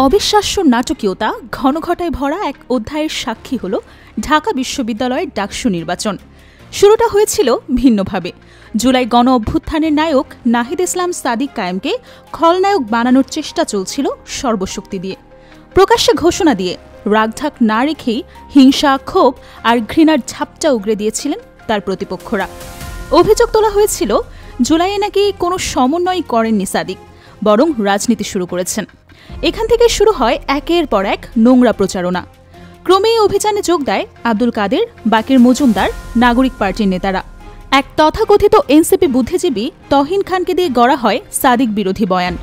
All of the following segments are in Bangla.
অবিশ্বাস্য নাটকীয়তা ঘনঘটায় ভরা এক অধ্যায়ের সাক্ষী হল ঢাকা বিশ্ববিদ্যালয়ের ডাকসু নির্বাচন। শুরুটা হয়েছিল ভিন্নভাবে। জুলাই গণ অভ্যুত্থানের নায়ক নাহিদ ইসলাম সাদিক কায়েমকে খলনায়ক বানানোর চেষ্টা চলছিল সর্বশক্তি দিয়ে, প্রকাশ্যে ঘোষণা দিয়ে, রাগঢাক না রেখেই হিংসা, ক্ষোভ আর ঘৃণার ঝাপটা উগরে দিয়েছিলেন তার প্রতিপক্ষরা। অভিযোগ তোলা হয়েছিল জুলাইয়ে নাকি কোনো সমন্বয় করেননি সাদিক, বরং রাজনীতি শুরু করেছেন। এখান থেকে শুরু হয় একের পর এক নোংরা প্রচারণা। ক্রমেই অভিযানে যোগ দেয় আব্দুল কাদের, বাকের মজুমদার, নাগরিক পার্টির নেতারা। এক তথাকথিত এনসিপি বুদ্ধিজীবী তহিন খানকে দিয়ে গড়া হয় সাদিক বিরোধী বয়ান।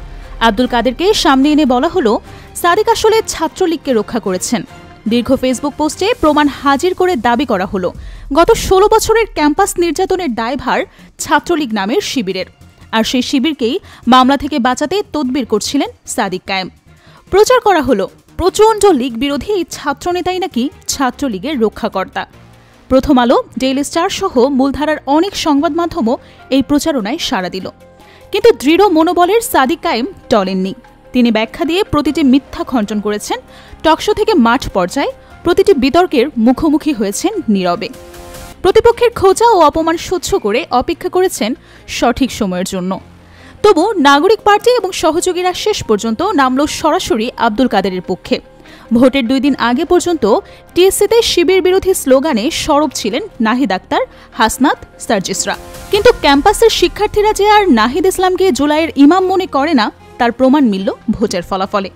আব্দুল কাদেরকে সামনে এনে বলা হলো সাদিক আসলে ছাত্রলীগকে রক্ষা করেছেন। দীর্ঘ ফেসবুক পোস্টে প্রমাণ হাজির করে দাবি করা হলো গত ১৬ বছরের ক্যাম্পাস নির্যাতনের দায়ভার ছাত্রলীগ নামের শিবিরের, আর সেই শিবিরকেই মামলা থেকে বাঁচাতে তদবির করছিলেন সাদিক কায়েম। প্রচার করা হলো প্রচণ্ড লীগ বিরোধী এই ছাত্রনেতাই নাকি ছাত্রলীগের রক্ষাকর্তা। প্রথম আলো, ডেইলি স্টার সহ মূলধারার অনেক সংবাদ মাধ্যমও এই প্রচারণায় সাড়া দিল। কিন্তু দৃঢ় মনোবলের সাদিক কায়েম টলেননি। তিনি ব্যাখ্যা দিয়ে প্রতিটি মিথ্যা খণ্ডন করেছেন। টকশো থেকে মাঠ পর্যায়ে প্রতিটি বিতর্কের মুখোমুখি হয়েছেন নীরবে। প্রতিপক্ষের খোঁচা ও অপমান সহ্য করে অপেক্ষা করেছেন সঠিক সময়ের জন্য। তবু নাগরিক পার্টি এবং সহযোগীরা শেষ পর্যন্ত নামল সরাসরি আব্দুল কাদেরের পক্ষে। ভোটের 2 দিন আগে পর্যন্ত টিএসসিতে শিবির বিরোধী স্লোগানে সরব ছিলেন নাহিদ আক্তার, হাসনাত, সার্জিসরা। কিন্তু ক্যাম্পাসের শিক্ষার্থীরা যে আর নাহিদ ইসলামকে জুলাইয়ের ইমাম মনে করে না, তার প্রমাণ মিলল ভোটের ফলাফলে।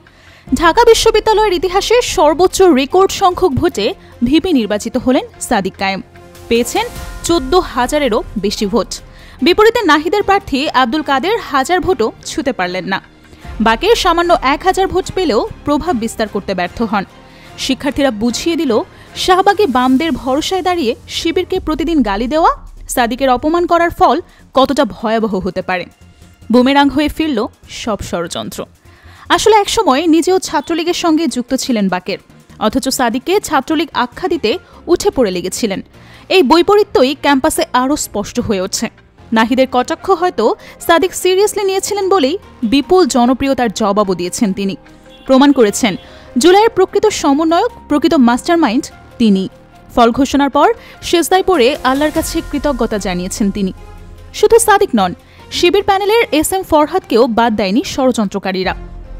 ঢাকা বিশ্ববিদ্যালয়ের ইতিহাসে সর্বোচ্চ রেকর্ড সংখ্যক ভোটে ভিপি নির্বাচিত হলেন সাদিক কায়েম। পেয়েছেন 14,000-এরও বেশি ভোট। বিপরীতে নাহিদের প্রার্থী আব্দুল কাদের 1000 ভোটও ছুঁতে পারলেন না। বাকি সামান্য 1000 ভোট পেলেও প্রভাব বিস্তার করতে ব্যর্থ হন। শিক্ষার্থীরা বুঝিয়ে দিল শাহবাগী বামদের ভরসায় দাঁড়িয়ে শিবিরকে প্রতিদিন গালি দেওয়া, সাদিকের অপমান করার ফল কতটা ভয়াবহ হতে পারে। বুমেরাং হয়ে ফিরল সব ষড়যন্ত্র। আসলে একসময় নিজেও ছাত্রলীগের সঙ্গে যুক্ত ছিলেন বাকের, অথচ সাদিককে ছাত্রলীগ আখ্যা দিতে উঠে পড়ে লেগেছিলেন। এই বৈপরীত্যই ক্যাম্পাসে আরও স্পষ্ট হয়ে ওঠে। নাহিদের কটাক্ষ হয়তো সাদিক সিরিয়াসলি নিয়েছিলেন বলেই বিপুল জনপ্রিয়তার জবাবও দিয়েছেন তিনি। প্রমাণ করেছেন জুলাইয়ের প্রকৃত সমন্বয়ক, প্রকৃত মাস্টারমাইন্ড তিনি। ফল ঘোষণার পর সেজদায় পড়ে আল্লাহর কাছে কৃতজ্ঞতা জানিয়েছেন তিনি। শুধু সাদিক নন, শিবির প্যানেলের SM ফরহাদকেও বাদ দেয়নি ষড়যন্ত্রকারীরা।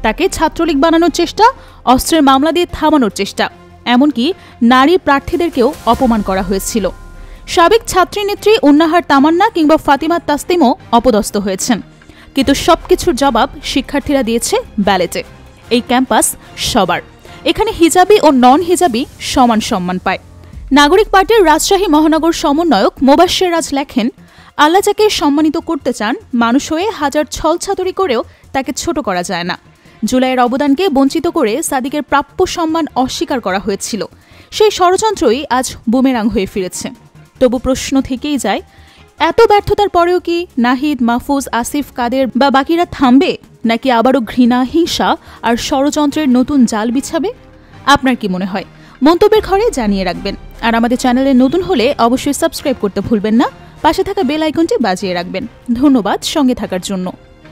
তাকে ছাত্রলীগ বানানোর চেষ্টা, অস্ত্রের মামলা দিয়ে থামানোর চেষ্টা, এমনকি নারী প্রার্থীদেরকেও অপমান করা হয়েছিল। সাবেক ছাত্রীনেত্রী উন্নাহার তামান্না কিংবা ফাতিমা তাসলিমও অপদস্থ হয়েছেন। কিন্তু সবকিছুর জবাব শিক্ষার্থীরা দিয়েছে ব্যালেটে। এই ক্যাম্পাস সবার, এখানে হিজাবি ও নন হিজাবি সমান সম্মান পায়। নাগরিক পার্টির রাজশাহী মহানগর সমন্বয়ক মোবাশ্বের রাজ লেখেন, আল্লাহ যাকে সম্মানিত করতে চান, মানুষ হয়ে হাজার ছলছাতুরি করেও তাকে ছোট করা যায় না। জুলাইয়ের অবদানকে বঞ্চিত করে সাদিকের প্রাপ্য সম্মান অস্বীকার করা হয়েছিল। সেই ষড়যন্ত্রই আজ বুমেরাং হয়ে ফিরেছে। তবু প্রশ্ন থেকেই যায়, এত ব্যর্থতার পরেও কি নাহিদ, মাহফুজ, আসিফ, কাদের বা বাকিরা থামবে, নাকি আবারও ঘৃণা, হিংসা আর ষড়যন্ত্রের নতুন জাল বিছাবে? আপনার কি মনে হয়? মন্তব্যের ঘরে জানিয়ে রাখবেন। আর আমাদের চ্যানেলে নতুন হলে অবশ্যই সাবস্ক্রাইব করতে ভুলবেন না। পাশে থাকা বেল আইকনটি বাজিয়ে রাখবেন। ধন্যবাদ সঙ্গে থাকার জন্য।